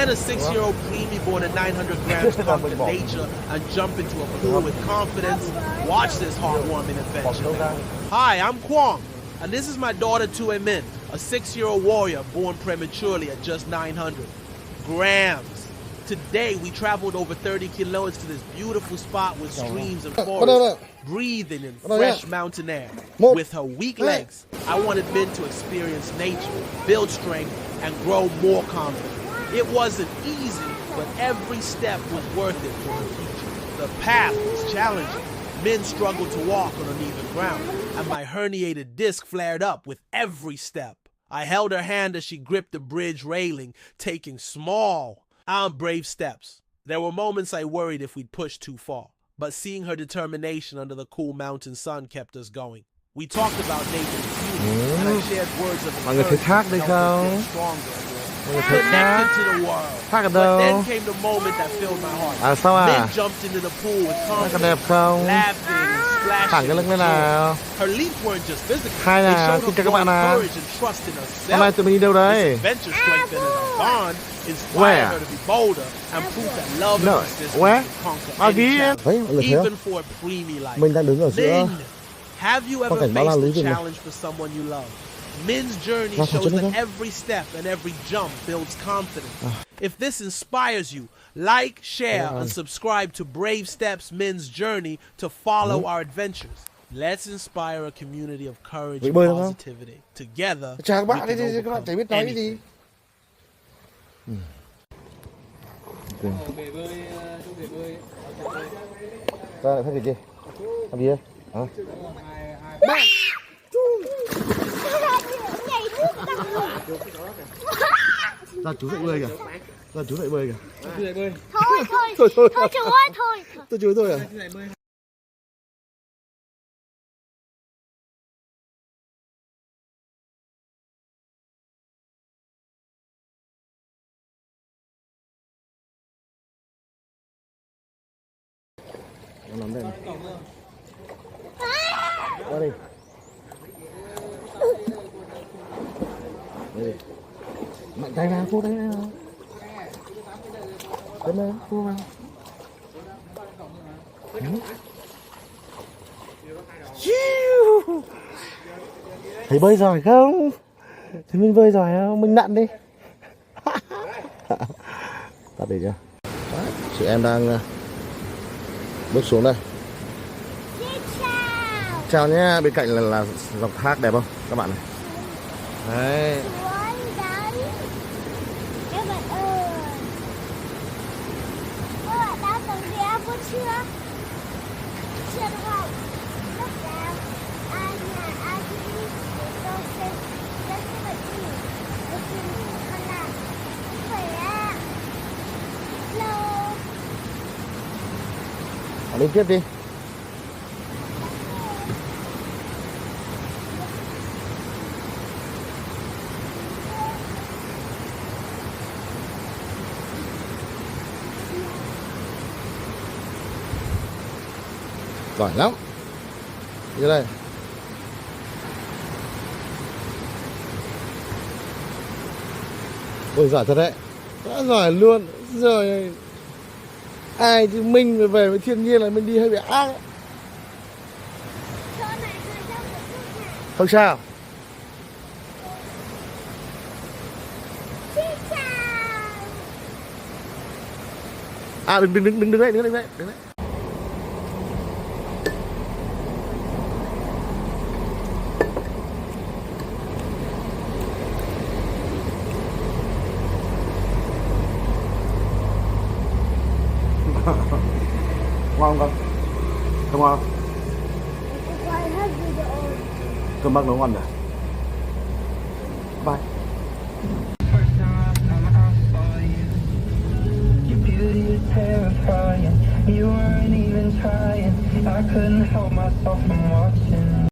Can a 6-year-old Preemie born at 900 grams conquer nature and jump into a pool with confidence? Watch this heartwarming adventure. Hi, I'm Quang, and this is my daughter Tuệ Minh, a 6-year-old warrior born prematurely at just 900 grams. Today, we traveled over 30 kilometers to this beautiful spot with streams and forests, breathing in fresh mountain air. With her weak legs, I wanted Minh to experience nature, build strength, and grow more confident. It wasn't easy, but every step was worth it for her future. The path was challenging. Minh struggled to walk on uneven ground, and my herniated disc flared up with every step. I held her hand as she gripped the bridge railing, taking small, brave steps. There were moments I worried if we'd pushed too far, but seeing her determination under the cool mountain sun kept us going. We talked about nature and beauty, and I shared words of encouragement to help us get stronger, connected to the world. But then came the moment that filled my heart. Minh jumped into the pool with confidence, laughing and splashing. Her leaps weren't just physical, they showed her growing courage and trust in herself. This adventure strengthened our bond, inspired her to be bolder, and prove that love and persistence can conquer any challenge, even for a preemie like Minh. Have you ever faced a challenge for someone you love? Minh's journey shows that every step and every jump builds confidence. If this inspires you, like, share, and subscribe to Brave Steps Minh's journey to follow our adventures. Let's inspire a community of courage and positivity. Together, Chào các we bạn, can các bạn overcome chả biết nói cái anything. gì. Ra lại phát gì? Làm gì đây? Hả? Ra chú dạy bơi kìa. Ra chú dạy bơi kìa. Thôi chú ơi, thôi. Tôi chú thôi à? Nó nắm đây này. Ra đi. Đây. Mạnh tay vào, phô tay vào. Đến đây, phô vào. Thấy bơi giỏi không? Thấy mình bơi giỏi không? Mình nặn đi. Tắt đi chưa? Chị em đang bước xuống đây. Chào nhé, bên cạnh là dòng thác đẹp không các bạn này. Đấy. Các bạn ơi. Các bạn đã từng ghé bước chưa? Chưa đúng không? Rất là ai nhà ai đi để tôi xem rất là gì. Tôi xin con làm khỏe. Hello. Lên tiếp đi. Giỏi lắm. Như đây. Ôi giỏi thật đấy. Quá giỏi luôn. Rồi ai chứ mình về với thiên nhiên là mình đi hơi bị ác ấy. Không sao. À đừng đấy, đứng đấy. Ngon không? Không ngon không? Cơm bác nấu ngon rồi. Bye. You weren't even trying. I couldn't help myself from